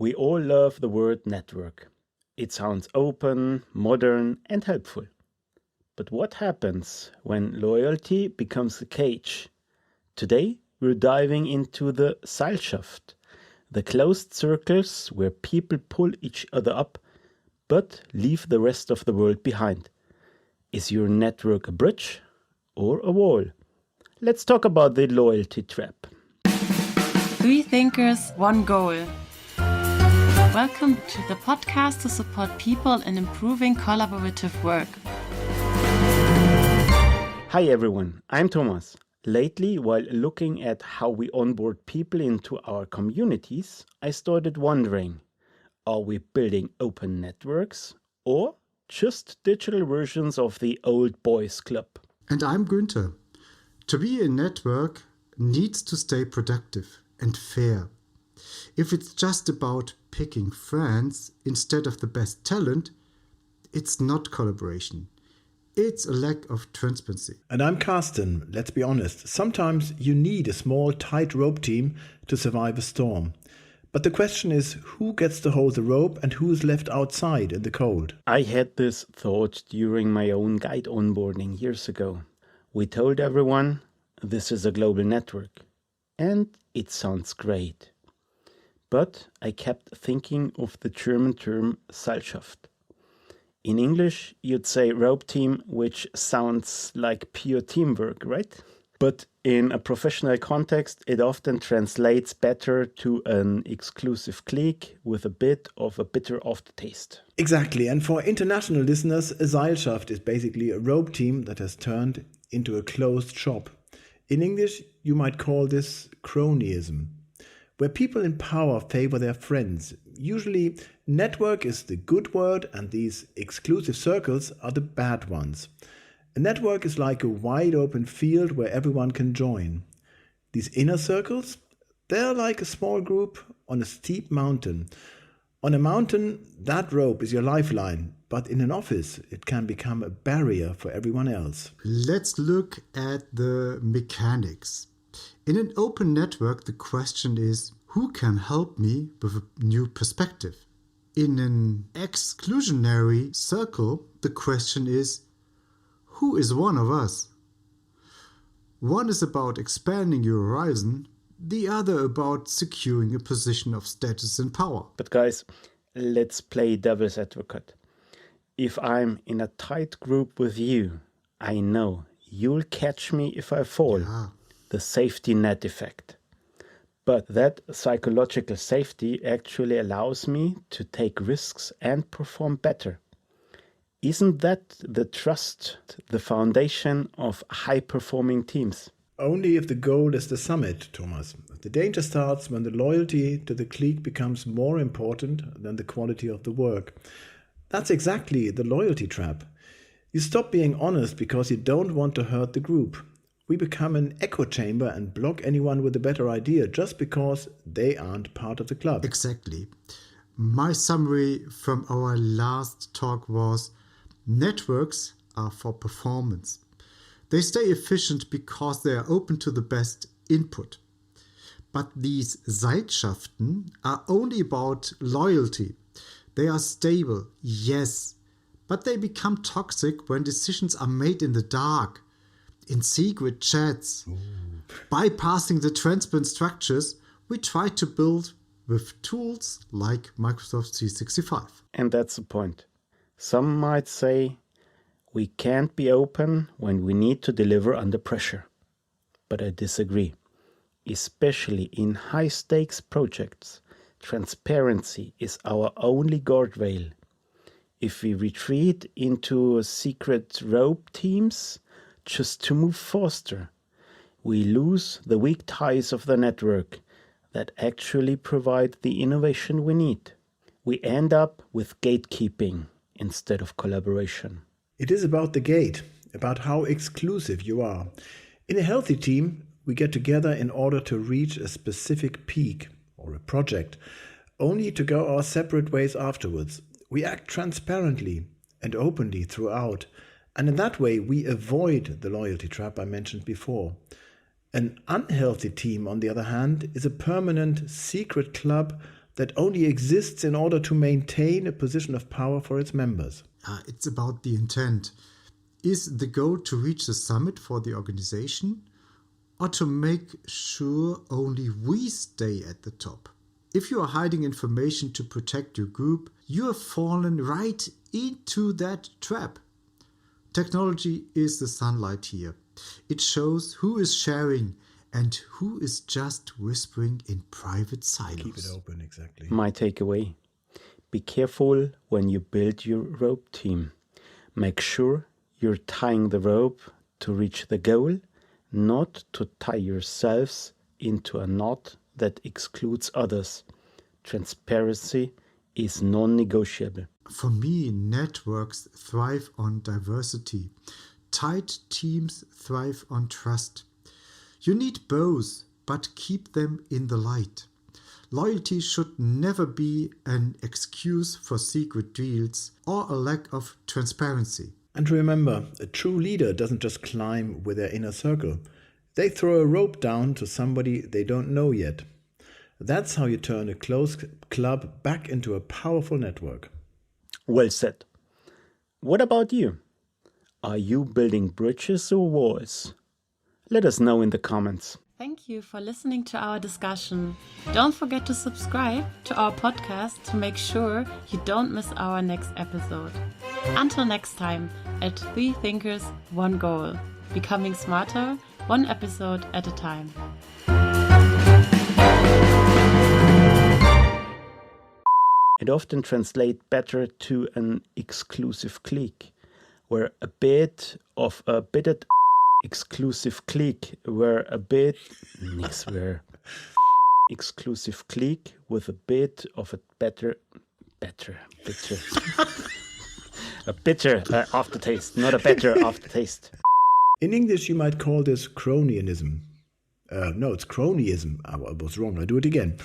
We all love the word network. It sounds open, modern, and helpful. But what happens when loyalty becomes a cage? Today, we're diving into the Seilschaft, the closed circles where people pull each other up, but leave the rest of the world behind. Is your network a bridge or a wall? Let's talk about the loyalty trap. Three thinkers, one goal. Welcome to the podcast to support people in improving collaborative work. Hi everyone, I'm Thomas. Lately, while looking at how we onboard people into our communities, I started wondering, are we building open networks or just digital versions of the old boys club? And I'm Günter. To be a network needs to stay productive and fair. If it's just about picking friends instead of the best talent, it's not collaboration. It's a lack of transparency. And I'm Carsten. Let's be honest. Sometimes you need a small, tight rope team to survive a storm. But the question is, who gets to hold the rope and who is left outside in the cold? I had this thought during my own guide onboarding years ago. We told everyone, this is a global network. And it sounds great. But I kept thinking of the German term Seilschaft. In English, you'd say rope team, which sounds like pure teamwork, right? But in a professional context, it often translates better to an exclusive clique with a bit of a bitter aftertaste. Exactly. And for international listeners, a Seilschaft is basically a rope team that has turned into a closed shop. In English, you might call this Cronyism, where people in power favor their friends. Usually, network is the good word and these exclusive circles are the bad ones. A network is like a wide open field where everyone can join. These inner circles, they're like a small group on a steep mountain. On a mountain, that rope is your lifeline, but in an office, it can become a barrier for everyone else. Let's look at the mechanics. In an open network, the question is, who can help me with a new perspective? In an exclusionary circle, the question is, who is one of us? One is about expanding your horizon, the other about securing a position of status and power. But guys, let's play devil's advocate. If I'm in a tight group with you, I know you'll catch me if I fall. Yeah. The safety net effect. But that psychological safety actually allows me to take risks and perform better. Isn't that the trust, the foundation of high-performing teams? Only if the goal is the summit, Thomas. The danger starts when the loyalty to the clique becomes more important than the quality of the work. That's exactly the loyalty trap. You stop being honest because you don't want to hurt the group. We become an echo chamber and block anyone with a better idea just because they aren't part of the club. Exactly. My summary from our last talk was, networks are for performance. They stay efficient because they are open to the best input. But these Seilschaften are only about loyalty. They are stable, yes, but they become toxic when decisions are made in the dark, in secret chats. Bypassing the transparent structures we try to build with tools like Microsoft 365. And that's the point. Some might say we can't be open when we need to deliver under pressure. But I disagree. Especially in high-stakes projects, transparency is our only guardrail. If we retreat into secret rope teams just to move faster, we lose the weak ties of the network that actually provide the innovation we need. We end up with gatekeeping instead of collaboration. It is about the gate, about how exclusive you are. In a healthy team, we get together in order to reach a specific peak or a project, only to go our separate ways afterwards. We act transparently and openly throughout, and in that way we avoid the loyalty trap I mentioned before. An unhealthy team, on the other hand, is a permanent secret club that only exists in order to maintain a position of power for its members. It's about the intent. Is the goal to reach the summit for the organization, or to make sure only we stay at the top? If you are hiding information to protect your group, you have fallen right into that trap. Technology is the sunlight here. It shows who is sharing and who is just whispering in private silos. Keep it open, exactly. My takeaway: be careful when you build your rope team. Make sure you're tying the rope to reach the goal, not to tie yourselves into a knot that excludes others. Transparency is non-negotiable. For me, networks thrive on diversity. Tight teams thrive on trust. You need both, but keep them in the light. Loyalty should never be an excuse for secret deals or a lack of transparency. And remember, a true leader doesn't just climb with their inner circle. They throw a rope down to somebody they don't know yet. That's how you turn a closed club back into a powerful network. Well said. What about you? Are you building bridges or walls? Let us know in the comments. Thank you for listening to our discussion. Don't forget to subscribe to our podcast to make sure you don't miss our next episode. Until next time, at 3 Thinkers, 1 Goal. Becoming smarter, 1 episode at a time. It often translates better to an exclusive clique, where a bit of a bitted exclusive clique, where a bit nix where exclusive clique with a bit of a bitter a bitter aftertaste, not a better aftertaste. In English, you might call this cronyism. No, it's cronyism. I was wrong. I'll do it again.